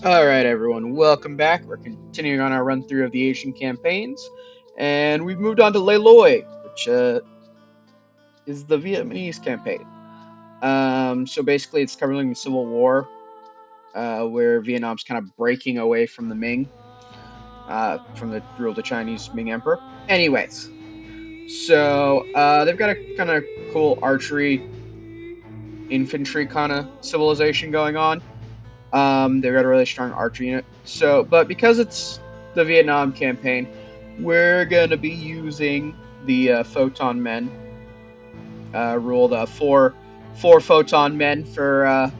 Alright, everyone, welcome back. We're continuing on our run through of the Asian campaigns, and we've moved on to Le Loi, which is the Vietnamese campaign. So basically, it's covering the Civil War, where Vietnam's kind of breaking away from the Ming, from the rule of the Chinese Ming Emperor. Anyways, so they've got a kind of cool archery infantry kind of civilization going on. They've got a really strong archer unit. So, but because it's the Vietnam campaign, we're gonna be using the photon men. Ruled four photon men for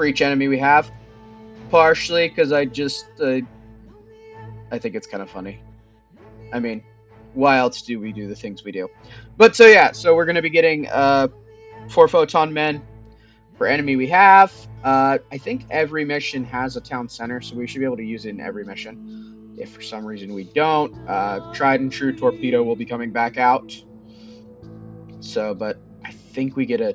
each enemy we have. Partially because I think it's kind of funny. I mean, why else do we do the things we do? But so yeah, so we're gonna be getting four photon men per enemy we have. I think every mission has a town center, so we should be able to use it in every mission. If for some reason we don't, tried and true torpedo will be coming back out. So, but I think we get a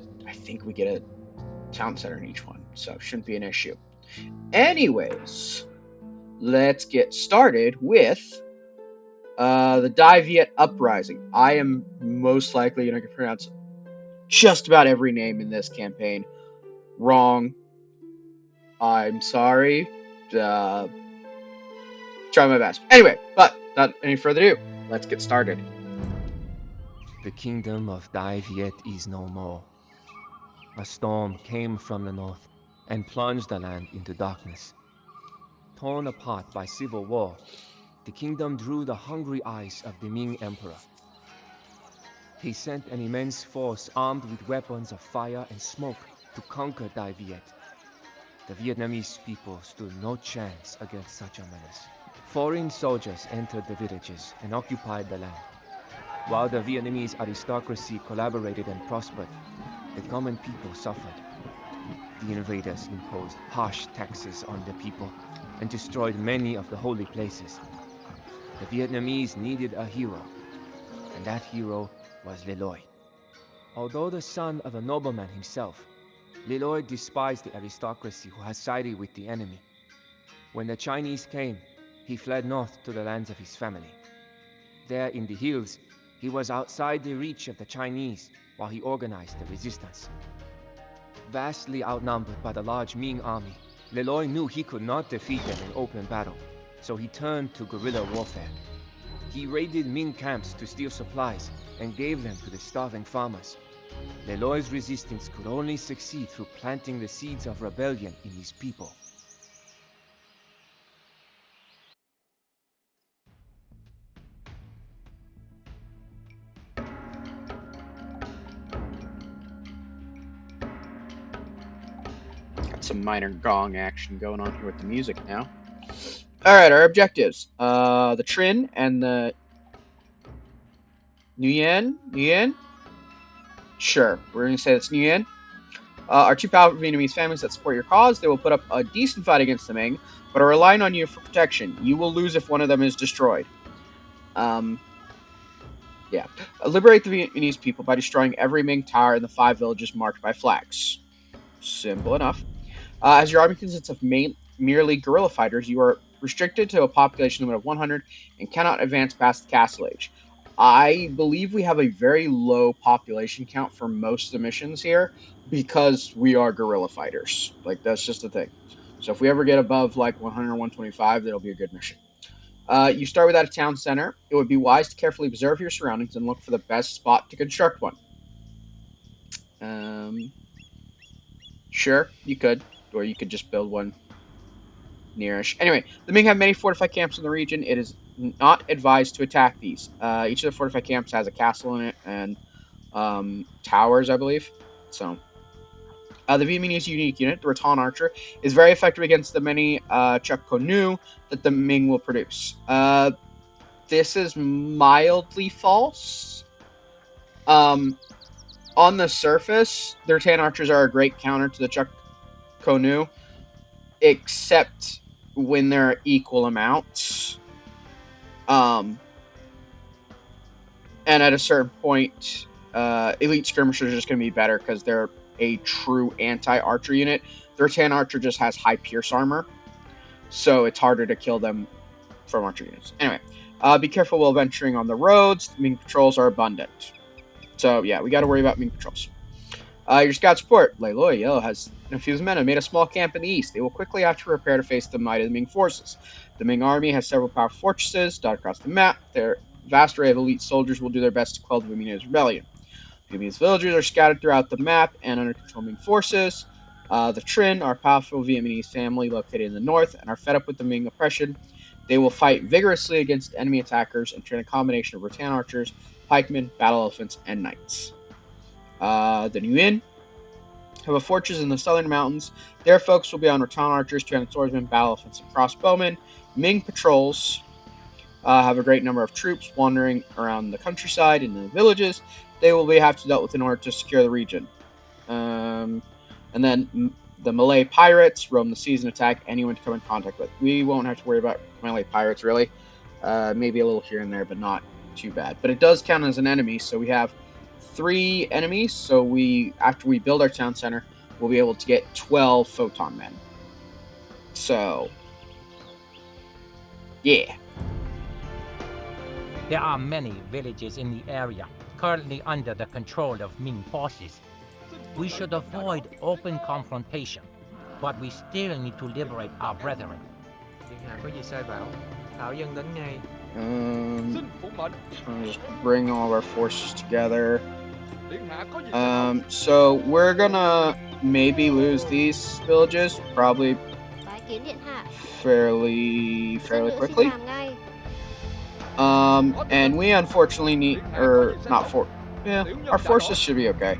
town center in each one, so shouldn't be an issue. Anyways, let's get started with the Viet Uprising. I am most likely going to pronounce just about every name in this campaign wrong. I'm sorry. Try my best. Anyway, but not any further ado, let's get started. The kingdom of Viet is no more. A storm came from the north and plunged the land into darkness. Torn apart by civil war, the kingdom drew the hungry eyes of the Ming Emperor. He sent an immense force armed with weapons of fire and smoke to conquer Viet. The Vietnamese people stood no chance against such a menace. Foreign soldiers entered the villages and occupied the land. While the Vietnamese aristocracy collaborated and prospered, the common people suffered. The invaders imposed harsh taxes on the people and destroyed many of the holy places. The Vietnamese needed a hero, and that hero was Le Loi. Although the son of a nobleman himself, Le Loi despised the aristocracy who had sided with the enemy. When the Chinese came, he fled north to the lands of his family. There in the hills, he was outside the reach of the Chinese while he organized the resistance. Vastly outnumbered by the large Ming army, Le Loi knew he could not defeat them in open battle, so he turned to guerrilla warfare. He raided Ming camps to steal supplies and gave them to the starving farmers. Le Loi's resistance could only succeed through planting the seeds of rebellion in his people. Got some minor gong action going on here with the music now. All right, our objectives: the Trin and the Nguyen. Nguyen. Sure, we're gonna say it's Nguyen. Are two powerful Vietnamese families that support your cause. They will put up a decent fight against the Ming, but are relying on you for protection. You will lose if one of them is destroyed. Um, yeah. Liberate the Vietnamese people by destroying every Ming tower in the 5 villages marked by flags. Simple enough. As your army consists of merely guerrilla fighters, you are restricted to a population limit of 100 and cannot advance past the castle age. I believe we have a very low population count for most of the missions here because we are guerrilla fighters. Like, that's just the thing. So if we ever get above like 100 or 125, that'll be a good mission. You start without a town center. It would be wise to carefully observe your surroundings and look for the best spot to construct one. Um, sure, you could, or you could just build one nearish. Anyway, the Ming have many fortified camps in the region. It is not advised to attack these. Each of the fortified camps has a castle in it and towers, I believe. So, the Vietnamese unique unit, the Rattan Archer, is very effective against the many Chuck Konu that the Ming will produce. This is mildly false. On the surface, the Rattan Archers are a great counter to the Chuck Konu, except when they're equal amounts. And at a certain point, elite skirmishers are just going to be better because they're a true anti-archer unit. The Rattan Archer just has high pierce armor, so it's harder to kill them from archer units. Anyway, be careful while venturing on the roads. Ming patrols are abundant. So yeah, we got to worry about Ming patrols. Your scout support, Lei Loyal, has a few men have made a small camp in the east. They will quickly have to prepare to face the might of the Ming forces. The Ming army has several powerful fortresses dotted across the map. Their vast array of elite soldiers will do their best to quell the Vietnamese rebellion. Vietnamese villagers are scattered throughout the map and under control of Ming forces. The Trin are a powerful Vietnamese family located in the north and are fed up with the Ming oppression. They will fight vigorously against enemy attackers and train a combination of rattan archers, pikemen, battle elephants, and knights. The Nguyen have a fortress in the southern mountains. Their focus will be on rattan archers, trained swordsmen, battle elephants, and crossbowmen. Ming patrols have a great number of troops wandering around the countryside and in the villages. They will have to deal with in order to secure the region. And then the Malay pirates roam the seas and attack anyone to come in contact with. We won't have to worry about Malay pirates, really. Maybe a little here and there, but not too bad. But it does count as an enemy, so we have 3 enemies. So after we build our town center, we'll be able to get 12 photon men. So, yeah. There are many villages in the area currently under the control of Ming forces. We should avoid open confrontation, but we still need to liberate our brethren. Điện hạ có gì sai bảo, thảo dân đến ngay. Just bring all of our forces together. So we're gonna maybe lose these villages, probably fairly quickly. And we unfortunately need, or not for, yeah, our forces should be okay.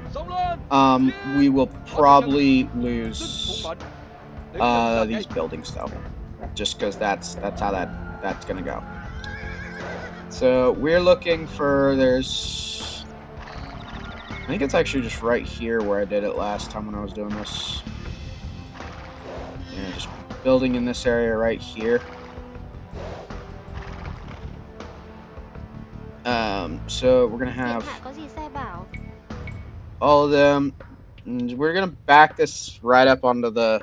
We will probably lose these buildings though, just because that's how that's gonna go. So we're looking for, I think it's actually just right here where I did it last time when I was doing this. Yeah, just building in this area right here. So we're gonna have all of them. And we're gonna back this right up onto that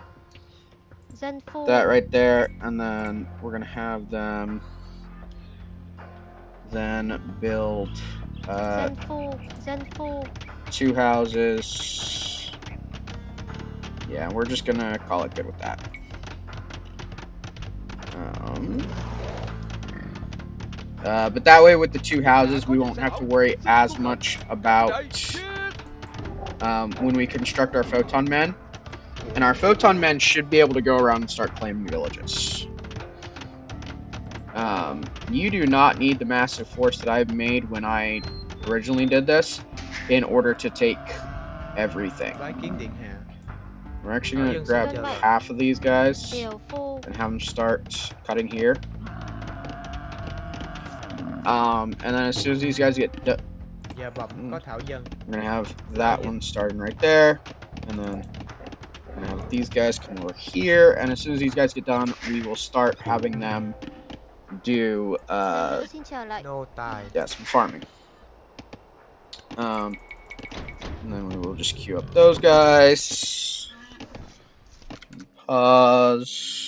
right there, and then we're gonna have them then build 2 houses. Yeah, we're just gonna call it good with that. But that way, with the 2 houses, we won't have to worry as much about when we construct our photon men. And our photon men should be able to go around and start claiming villages. You do not need the massive force that I made when I originally did this in order to take everything. We're actually going to grab half of these guys and have them start cutting here. And then as soon as these guys get done, we're going to have that one starting right there. And then we're going to have these guys come over here. And as soon as these guys get done, we will start having them do some farming. And then we will just queue up those guys. Pause.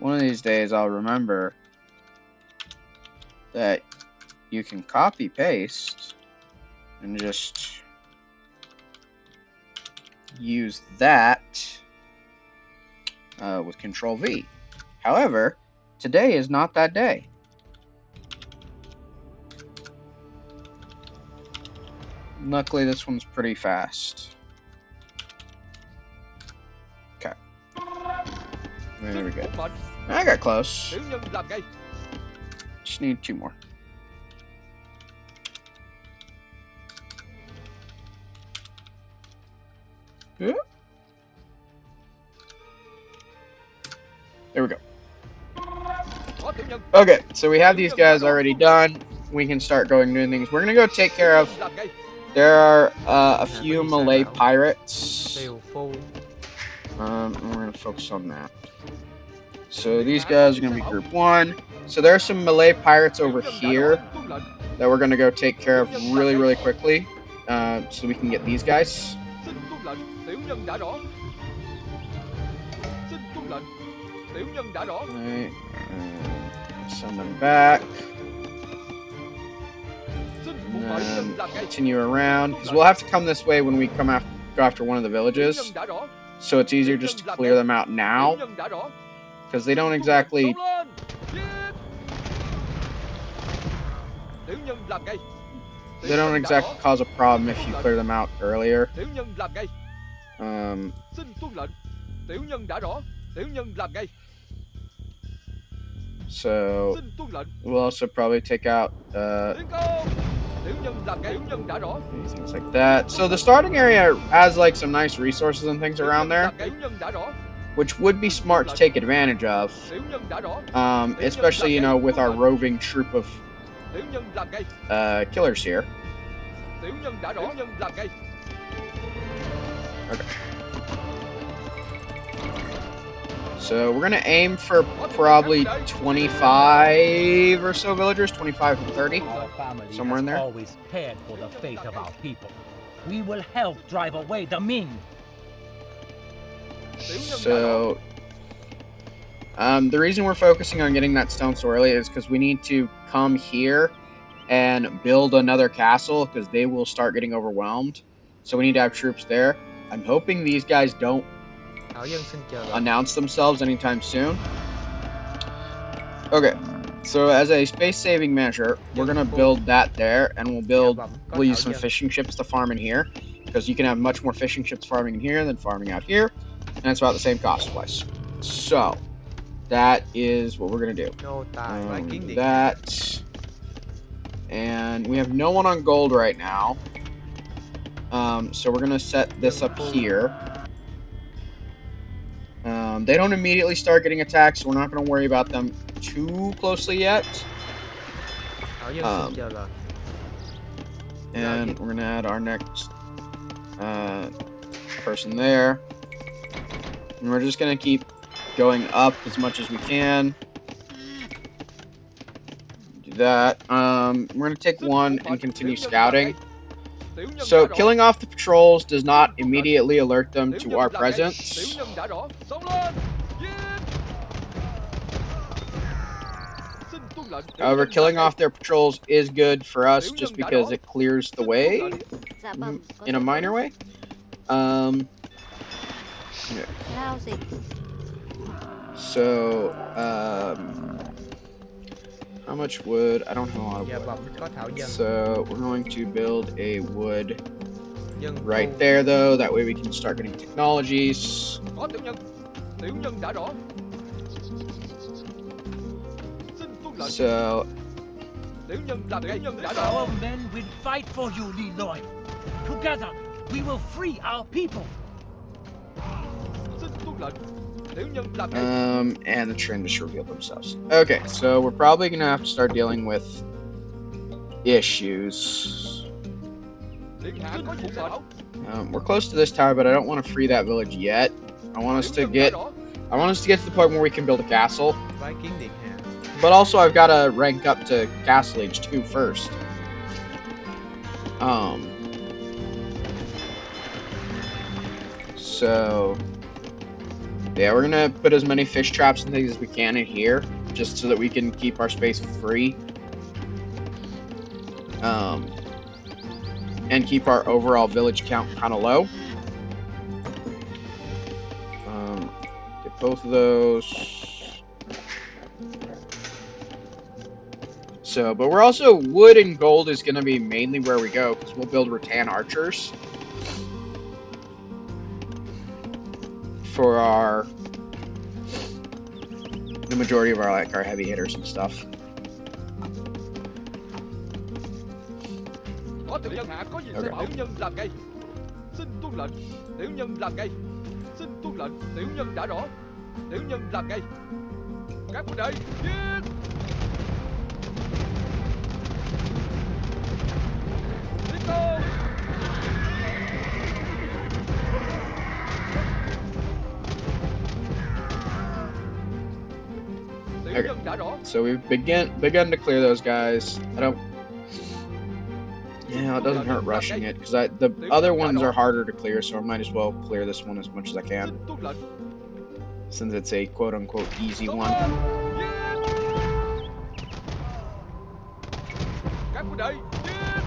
One of these days I'll remember that you can copy paste and just use that with Control V. However, today is not that day. Luckily, this one's pretty fast. Okay. Very good. I got close. Just need 2 more. Yeah. There we go. Okay, so we have these guys already done. We can start going doing things. We're gonna go take care of. There are a few Malay pirates. And we're gonna focus on that. So these guys are going to be group 1. So there are some Malay pirates over here that we're going to go take care of really, really quickly. So we can get these guys. Xin tuân lệnh, tiểu nhân đã rõ. Xin tuân lệnh, tiểu nhân đã rõ. Alright, send them back. And then continue around, because we'll have to come this way when we go after one of the villages. So it's easier just to clear them out now, because they don't exactly cause a problem if you clear them out earlier. So we'll also probably take out things like that. So the starting area has like some nice resources and things around there, which would be smart to take advantage of, especially, you know, with our roving troop of killers here. Okay. So we're gonna aim for probably 25 or so villagers, 25 to 30, somewhere in there. Always cared for the fate of our people. We will help drive away the Ming. So the reason we're focusing on getting that stone so early is because we need to come here and build another castle, because they will start getting overwhelmed. So we need to have troops there. I'm hoping these guys don't announce themselves anytime soon. Okay, so as a space-saving measure, we're gonna build that there, and we'll use some fishing ships to farm in here, because you can have much more fishing ships farming in here than farming out here, and it's about the same cost-wise. So that is what we're gonna do. That, and we have no one on gold right now, so we're gonna set this up here. They don't immediately start getting attacked, so we're not going to worry about them too closely yet. And we're going to add our next person there. And we're just going to keep going up as much as we can. Do that. We're going to take one and continue scouting. So, killing off the patrols does not immediately alert them to our presence. However, killing off their patrols is good for us just because it clears the way in a minor way. Yeah. So, how much wood? I don't have a lot of wood. So we're going to build a wood right there, though. That way we can start getting technologies. So Our men will fight for you, Leroy. Together, we will free our people. And the train just revealed themselves. Okay, so we're probably gonna have to start dealing with issues. We're close to this tower, but I don't want to free that village yet. I want us to get to the point where we can build a castle. But also, I've got to rank up to Castle Age 2 first. So, yeah, we're gonna put as many fish traps and things as we can in here, just so that we can keep our space free. And keep our overall village count kind of low. Get both of those. So, but we're also, wood and gold is going to be mainly where we go, because we'll build rattan archers for the majority of our heavy hitters and stuff. Tiểu Okay. nhân đã rõ. So we've begun to clear those guys. I don't. Yeah, it doesn't hurt rushing it because the other ones are harder to clear, so I might as well clear this one as much as I can Xin tuân lệnh. since it's a quote unquote easy Xông one. lên. Giết. Các huynh đệ, giết.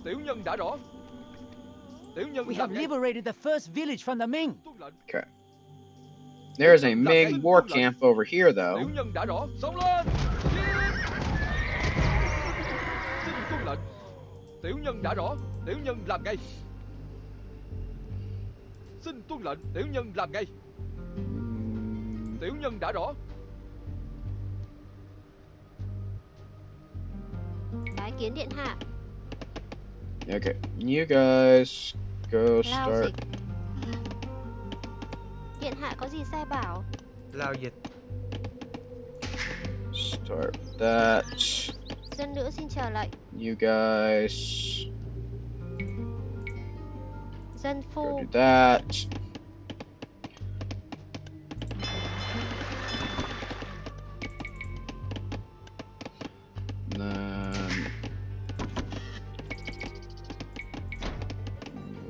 Tiểu nhân đã rõ. Tiểu nhân We làm have ngay. liberated the first village from the Ming. Tuân lệnh. Okay. There's a Ming war camp over here, though. Tiểu nhân đã rõ. Xông lên. Giết. Xin tuân lệnh. Tiểu nhân đã rõ. Tiểu nhân làm ngay. Xin tuân lệnh. Tiểu nhân làm ngay. Tiểu nhân đã rõ. Bái kiến điện hạ. Okay, you guys go Lao start. dịch. Điện hạ có gì sai bảo? Lao dịch. Start that. Dân nữ xin chờ lệnh. You guys Dân go phu. do that. And then.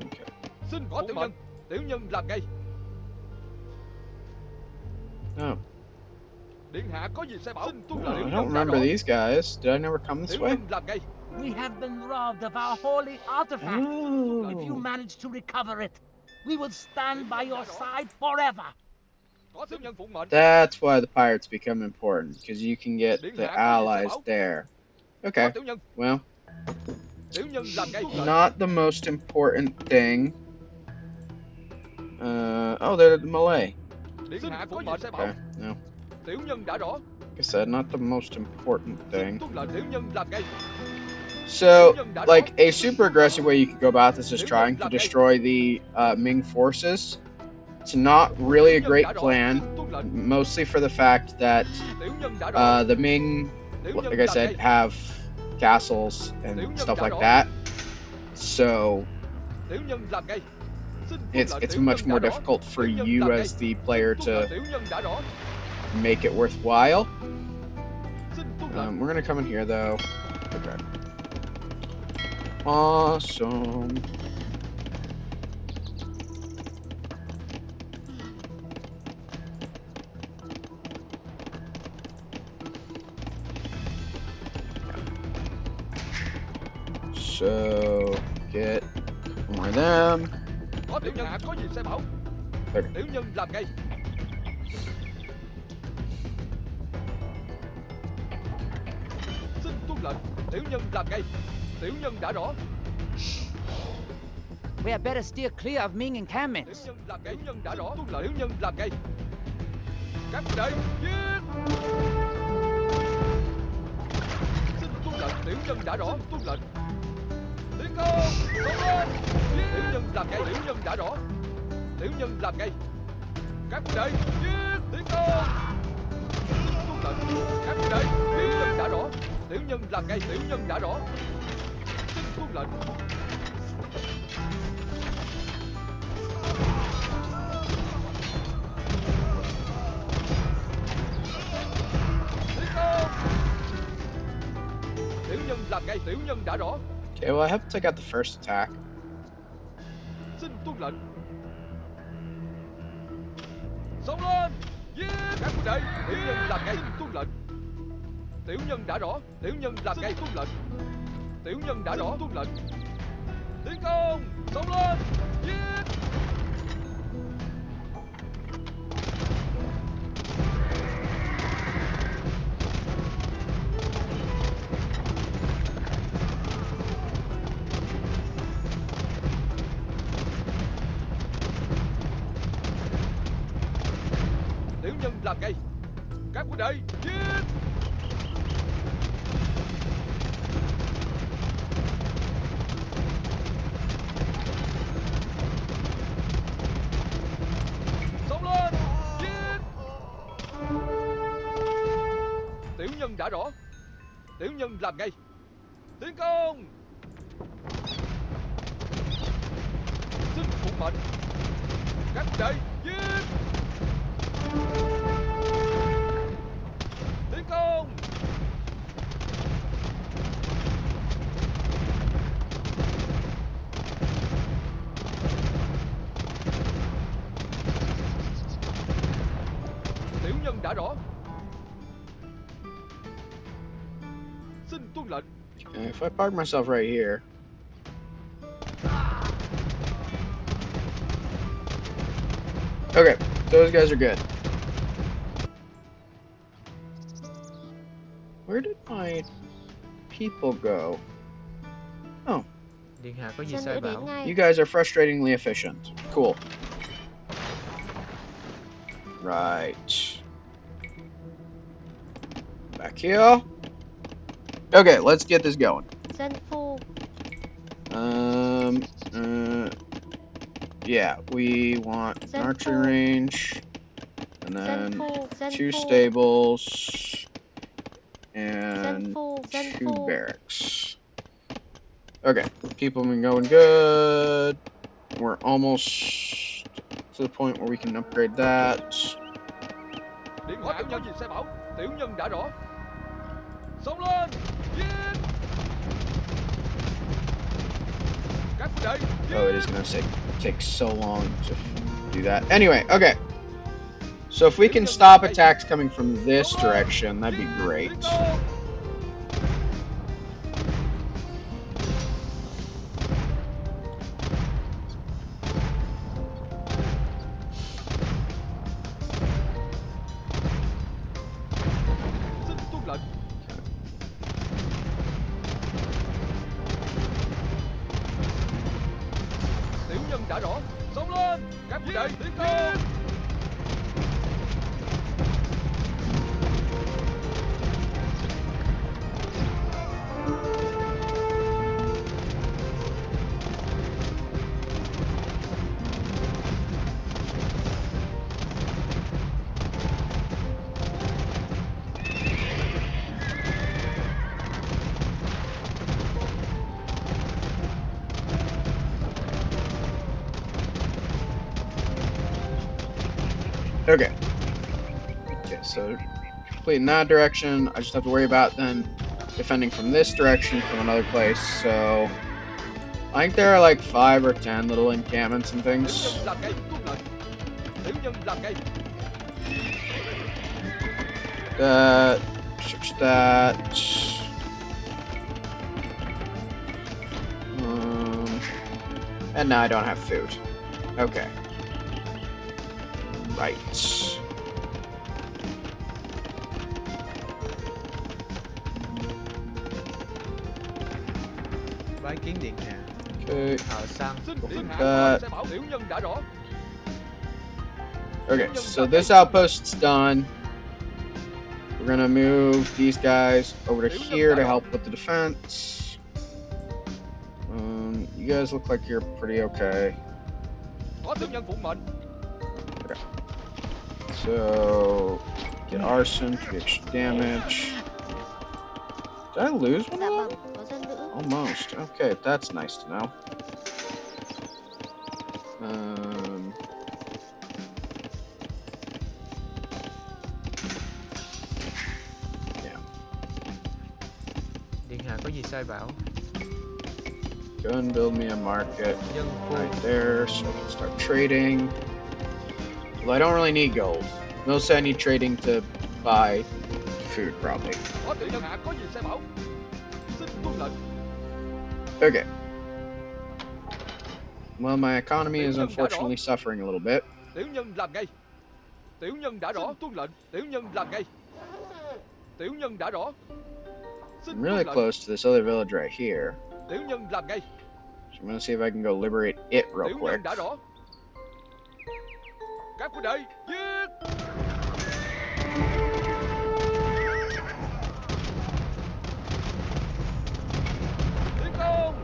Okay. Xin có tiểu nhân. Tiểu nhân làm ngay. Oh. Điện hạ có gì sai bảo? Xin tuân Oh, lệnh. I Tiểu don't nhân đã remember rõ. these guys. Did I never come this Tiểu way? nhân làm ngay. We have been robbed of our holy artifact. If you Oh. manage to recover it, we will stand by your side forever. Có tiểu nhân phụng mệnh. That's why the pirates become important, because you can get the allies there. Có Okay, tiểu nhân. well, Tiểu nhân làm ngay. not the most important thing. Oh, they're the Malay. Điện hạ có gì sai bảo? Okay, no. Tiểu nhân đã rõ. Like I said, not the most important thing. Tuân lệnh. Tiểu nhân làm ngay. So, like, a super aggressive way you could go about this is trying to destroy the Ming forces. It's not really a great plan, Tuân lệnh. mostly for the fact that Tiểu nhân đã rõ. the Ming, Tiểu nhân like I làm said, ngay. have castles and stuff like that. So, Tiểu nhân làm ngay. Xin tuân it's lệnh. Tiểu much nhân more đã rõ. difficult for Tiểu nhân you làm as ngay. the player Xin tuân to lệnh. Tiểu nhân đã rõ. make it worthwhile. Xin tuân lệnh. We're gonna come in here though. Okay. Awesome. So get more of them. Có tiểu nhân. Có gì sai bảo? Okay. Tiểu nhân làm ngay. Xin tuân lệnh. Tiểu nhân làm ngay. Tiểu nhân đã rõ. We had better steer clear of Ming Tiểu encampments. nhân làm ngay. Tiểu nhân đã rõ. Tuân lệnh. Tiểu nhân làm ngay. Các huynh đệ, giết. Xin tuân lệnh. Tiểu nhân đã rõ. Tuân lệnh. Tiến công. Xông lên. Giết. Tiểu nhân làm ngay. Tiểu nhân đã rõ. Tiểu nhân làm ngay. Các huynh đệ, giết. Tiến công. Xin tuân lệnh. Các huynh đệ, tiểu nhân đã rõ. Tiểu nhân làm ngay. Tiểu nhân đã rõ. Xin tuân lệnh. Tiến công. Tiểu nhân làm ngay. Tiểu nhân đã rõ. Okay, well I have to take out the first attack. Xin tuân lệnh. Xông lên. Giết. Các huynh đệ, tiểu nhân làm ngay. Tuân lệnh. Tiểu nhân đã rõ. Tiểu nhân làm ngay. Tuân lệnh. Tiểu nhân đã rõ. Tuân lệnh. Tiến công. Xông lên. Giết. Tiểu nhân làm ngay. Các huynh đệ, giết. Xông lên. Giết. Tiểu nhân đã rõ. Tiểu nhân làm ngay. Tiến công. Xin phụng mệnh. Các huynh đệ giết. Tiến công. Tiểu nhân đã rõ. Xin tuân lệnh. Okay, if I park myself right here. Okay, those guys are good. Where did my people go? Oh, Điện hạ có gì Dân sai nữ đến bảo? ngay. you guys are frustratingly efficient. Cool. Right. Back here. Okay, let's get this going. Dân phu. Yeah, we want an Dân archery phu. range, and Dân then phu. Dân 2 phu. stables, Dân and phu. Dân 2 phu. barracks. Okay, people have been going good. We're almost to the point where we can upgrade that. Điện hạ có gì sai bảo. Tiểu nhân đã rõ. Xông lên. Giết. Các huynh đệ giết. Oh, it is going to take so long to do that. Anyway, okay. So if we can stop attacks coming from this direction, that'd be great. Tiến công. Xin tuân lệnh. Tiểu nhân đã rõ. Xông lên. Các huynh đệ tiến công. Okay. Okay, so complete in that direction. I just have to worry about then defending from this direction from another place. So I think there are like 5 or 10 little encampments and Tiểu things. nhân làm ngay. Tuân lệnh. Tiểu nhân làm ngay. Search that. And now I don't have food. Okay. Right. Bái kiến điện hạ. Okay. Thợ săn. Xin Go điện for hạ that. có sai bảo. Tiểu nhân đã rõ. Okay, so this outpost's done. We're gonna move these guys over to here to help with the defense. You guys look like you're pretty okay. Có tiểu nhân phụng mệnh. So get arson to the extra damage. Did I lose one Dạ of bẩm, them? có dân nữ. Almost. Okay, that's nice to know. Điện hạ có gì sai bảo? Go and build me a market Dân phu. right there so I can start trading. Well, I don't really need gold. Mostly I need trading to buy food, probably. Có tiểu nhân hạ có gì sai bảo. Xin tuân lệnh. Okay. Well, my economy is unfortunately suffering a little bit. Tiểu nhân làm ngay. Tiểu nhân đã rõ. Tuân lệnh. Tiểu nhân làm ngay. Tiểu nhân đã rõ. Xin I'm really tuân lệnh. close to this other village right here. Tiểu nhân làm ngay. So I'm gonna see if I can go liberate it real Tiểu quick. nhân đã rõ. Các huynh đệ giết. Tiến công.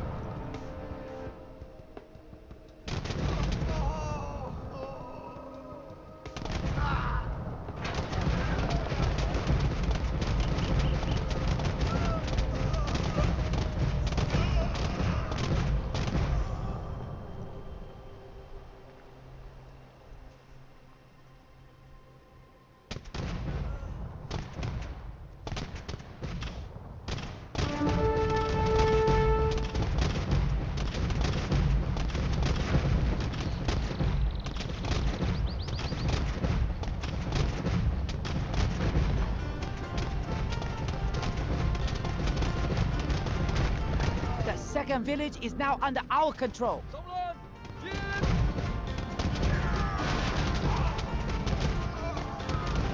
second village is now under our control. Xông lên! Giết!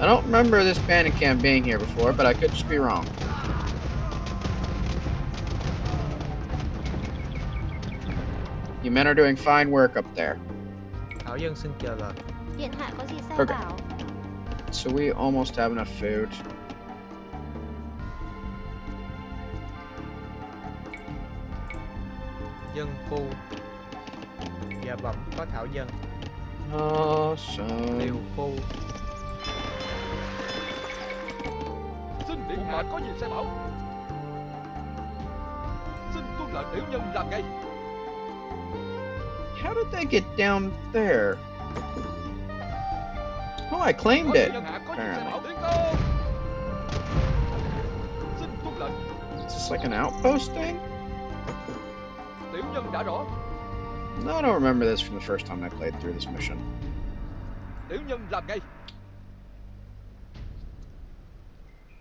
I don't remember this bandit camp being here before, but I could just be wrong. You men are doing fine work up there. Thảo dân xin chờ lời. Điện hạ có gì sai Okay. bảo? So we almost have enough food. Dân phu. Dạ bẩm có thảo dân. Awesome. Tiều phu. Xin điện hạ có gì sai bảo? Xin tuân lệnh tiểu nhân làm ngay. How did they get down there? Oh, I claimed Có it. điện hạ có gì sai Apparently. bảo? Tiến công! Xin tuân lệnh. Is this like an outpost thing? Tiểu nhân đã rõ. No, I don't remember this from the first time I played through this mission. Tiểu nhân làm ngay.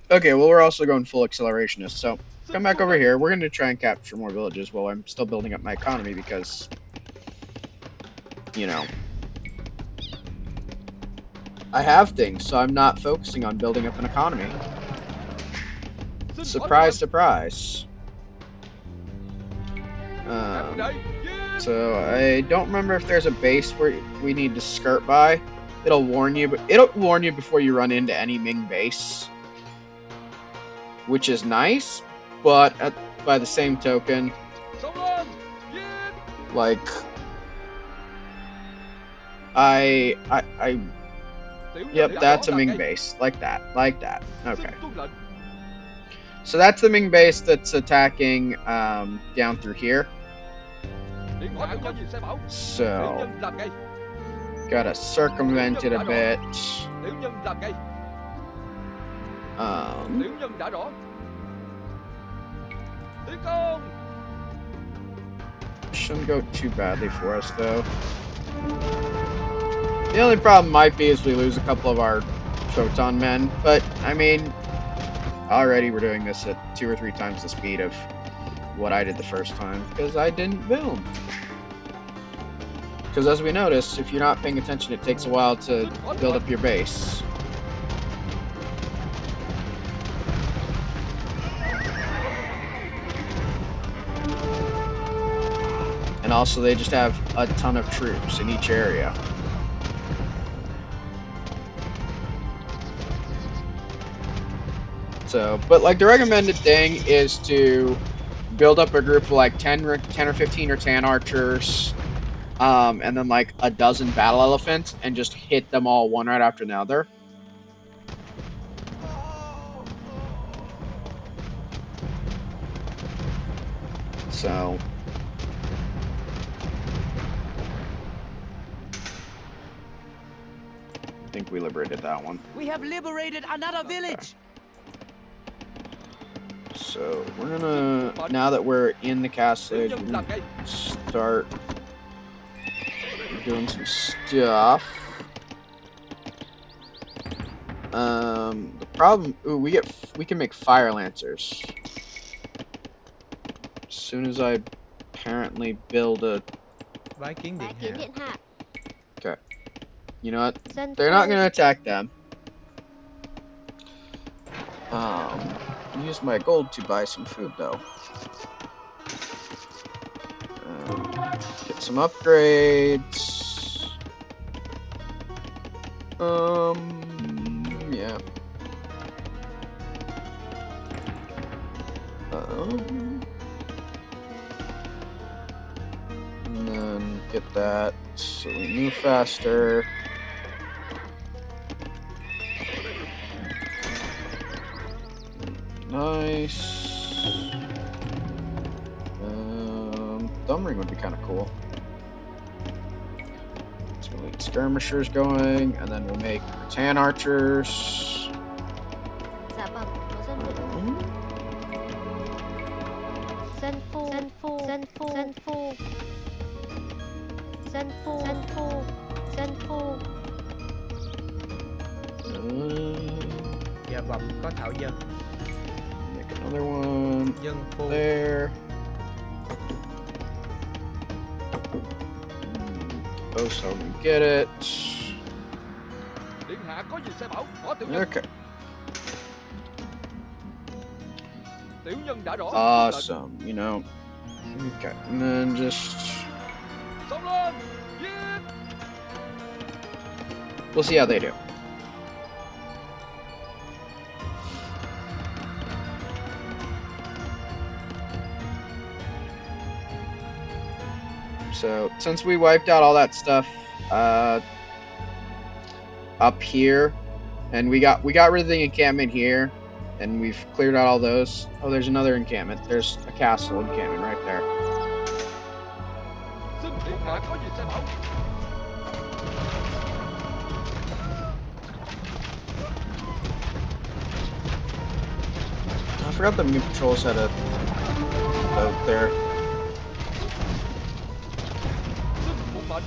Okay, well, we're also going full accelerationist, so come back over here. We're going to try and capture more villages while I'm still building up my economy because, you know, I have things, so I'm not focusing on building up an economy. Xin Surprise, surprise. Các đây, giết! So I don't remember if there's a base where we need to skirt by. It'll warn you, but it'll warn you before you run into any Ming base, which is nice. But by the same token, Xông lên! Giết! like I Tiểu nhân yep, đã that's rõ a làm Ming ngay. base, like that. Xin Okay. tuân lệnh. So that's the Ming base that's attacking down through here. Điện hạ có gì sai bảo? Tiểu So nhân làm ngay. gotta circumvent it a bit. Tiểu nhân làm ngay. Tiểu nhân đã rõ. Tiến công! Shouldn't go too badly for us though. The only problem might be is we lose a couple of our photon men, but I mean, already we're doing this at 2 or 3 times the speed of what I did the first time because I didn't boom. Because as we notice, if you're not paying attention, it takes a while to build up your base. And also, they just have a ton of troops in each area. So, but like the recommended thing is to build up a group of like 10 or 15 rattan archers, and then like a dozen battle elephants, and just hit them all one right after another. So. I think we liberated that one. We have liberated another village. So we're gonna, now that we're in the castle, we're gonna start doing some stuff. The problem, ooh, we can make fire lancers. As soon as I apparently build a, Bái kiến Bái điện kiến hạ. điện hạ. okay, you know what? Dân They're not phu. gonna attack them. Use my gold to buy some food though. Get some upgrades. Yeah. And then get that so we move faster. Nice. Thumb ring would be kind of cool. So we'll get skirmishers going, and then we'll make rattan archers. Dạ vâng, có dân phu. Dân phu. Dân phu. Dân phu. Dân phu. Dân phu. Dân phu. Dân phu. Dạ bẩm có thảo dân. Make another one Dân phu. there. Oh, so we get it. Điện hạ có gì sai bảo, có tiểu nhân. Okay. Tiểu nhân đã rõ. Awesome, you know. Okay, and then just... Xông lên, giết. We'll see how they do. So, since we wiped out all that stuff up here, and we got rid of the encampment here, and we've cleared out all those. Oh, there's another encampment. There's a castle encampment right there. Xin điện hạ có gì sai bảo. I forgot the new patrols had a boat there. Xin phục mệnh.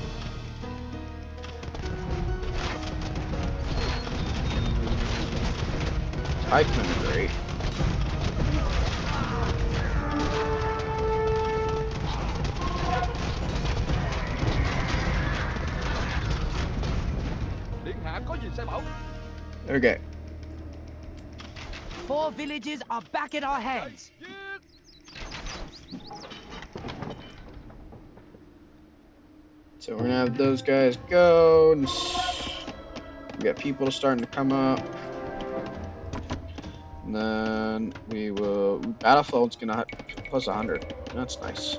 Pikemen are great. Điện hạ có gì sai bảo. Okay. 4 villages are back in our hands. Giết. So we're gonna have those guys go. And we got people starting to come up. And then we will... Battlefield's gonna have plus 100. That's nice.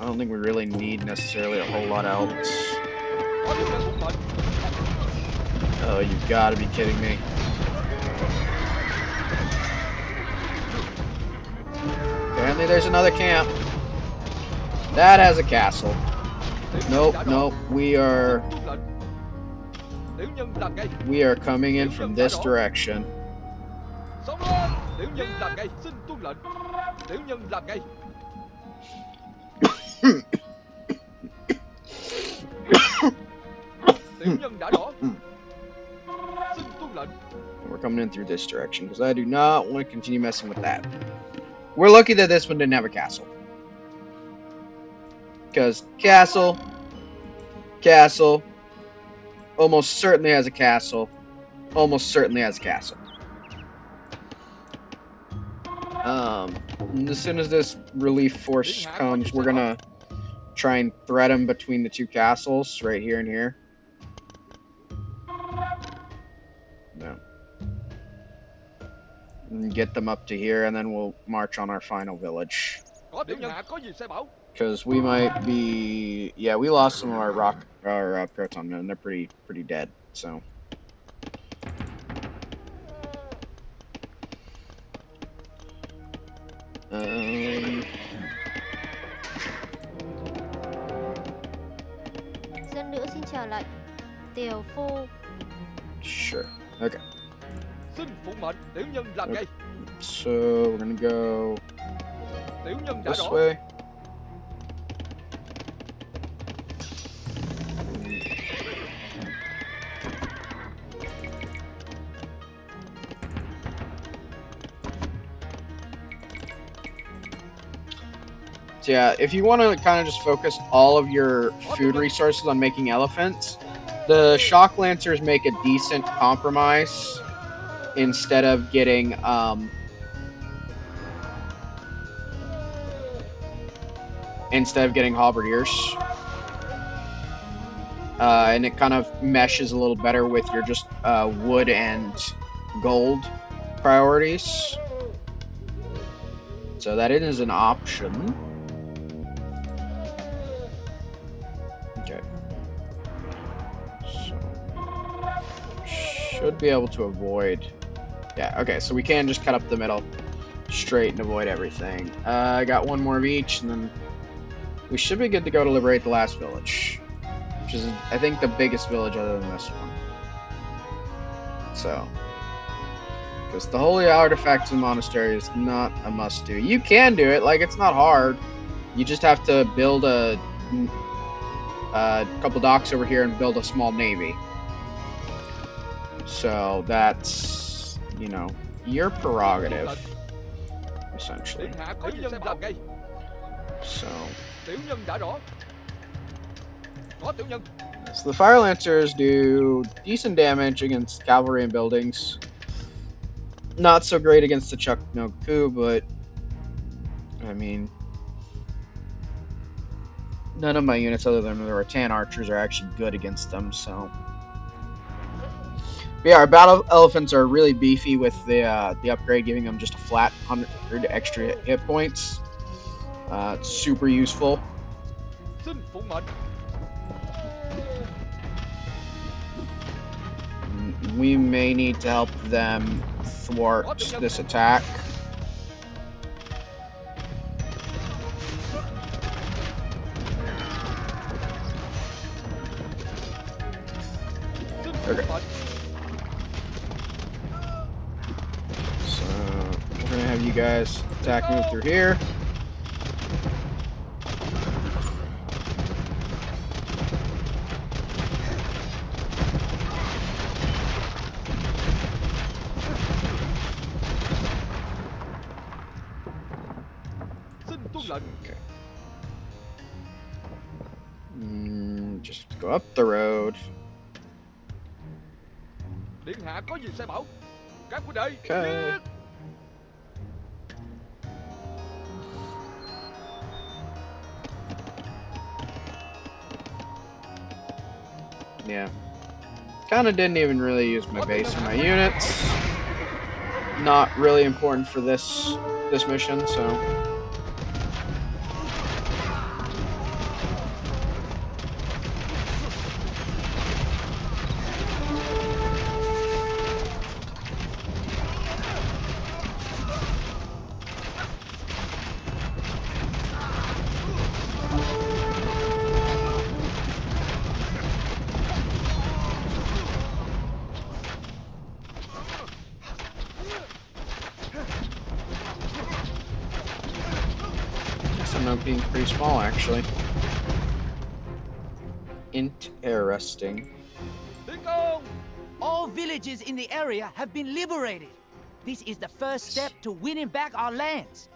I don't think we really need necessarily a whole lot else. Có tiểu nhân phục mệnh. Oh, you gotta be kidding me. Apparently there's another camp. That has a castle. Nope, nope. We are Tiểu nhân làm ngay. coming in from this direction. Xông lên, tiểu nhân làm ngay. Xin tuân lệnh. Tiểu nhân làm ngay. Tiểu nhân đã rõ. Xin tuân lệnh. We're coming in through this direction because I do not want to continue messing with that. We're lucky that this one didn't have a castle. Because castle, almost certainly has a castle, almost certainly has a castle. And as soon as this relief force comes, we're gonna try and thread them between the two castles, right here and here. No. And get them up to here, and then we'll march on our final village. Có tiểu nhân hạ có gì sai bảo. Because we might be... Yeah, we lost some of our proton men. They're pretty dead, so... Dân nữ xin chờ lệnh. Tiểu phu. Sure. Okay. Xin phụng mệnh, tiểu nhân làm ngay. So, we're gonna go Tiểu nhân đã this rõ. way. So yeah, if you want to kind of just focus all of your food resources on making elephants, the shock lancers make a decent compromise instead of getting halberdiers. And it kind of meshes a little better with your just wood and gold priorities. So that is an option. Okay. So should be able to avoid. Yeah, okay, so we can just cut up the middle straight and avoid everything. I got one more of each, and then we should be good to go to liberate the last village. Which is, I think, the biggest village other than this one. So, because the holy artifacts in the monastery is not a must-do. You can do it, like, it's not hard. You just have to build a couple docks over here and build a small navy. So that's, you know, your prerogative, essentially. Điện hạ có nhân làm ngay. So, Tiểu nhân đã rõ. Có tiểu nhân. so the Fire Lancers do decent damage against cavalry and buildings. Not so great against the Chuk no Ku, but I mean, none of my units other than the Rattan archers are actually good against them, so. But yeah, our battle elephants are really beefy with the upgrade, giving them just a flat 100 extra hit points. It's super useful. Xin phụng mệnh. We may need to help them thwart this attack. Okay. So we're gonna have you guys attack move through here. Okay. Just go up the road. Điện hạ có gì sai bảo. Các huynh đệ. Okay. Yeah. Kinda didn't even really use my base for my units. Not really important for this mission, so. Up being pretty small, actually. Interesting. All villages in the area have been liberated. This is the first step to winning back our lands.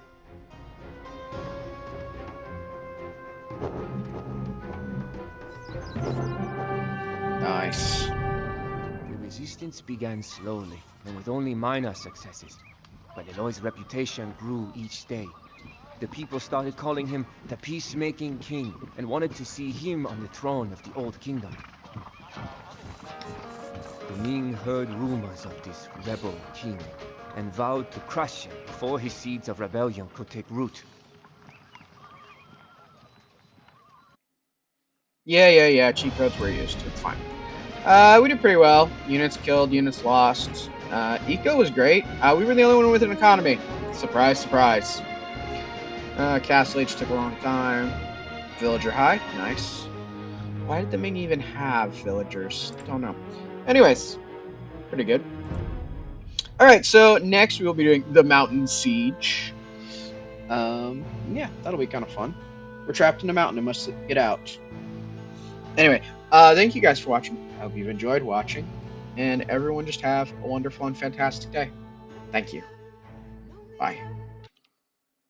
Nice. The resistance began slowly and with only minor successes, but Eloy's reputation grew each day. The people started calling him the peacemaking king and wanted to see him on the throne of the old kingdom. The Ming heard rumors of this rebel king and vowed to crush him before his seeds of rebellion could take root. Yeah. Cheat codes we're used to. It's fine. We did pretty well. Units killed, units lost. Eco was great. We were the only one with an economy. Surprise, surprise. Castle Age took a long time. Villager high, nice. Why did the Ming even have villagers? Don't know. Anyways, pretty good. Alright, so next we will be doing the Mountain Siege. Yeah, that'll be kind of fun. We're trapped in a mountain and must get out. Anyway, thank you guys for watching. I hope you've enjoyed watching. And everyone just have a wonderful and fantastic day. Thank you. Bye.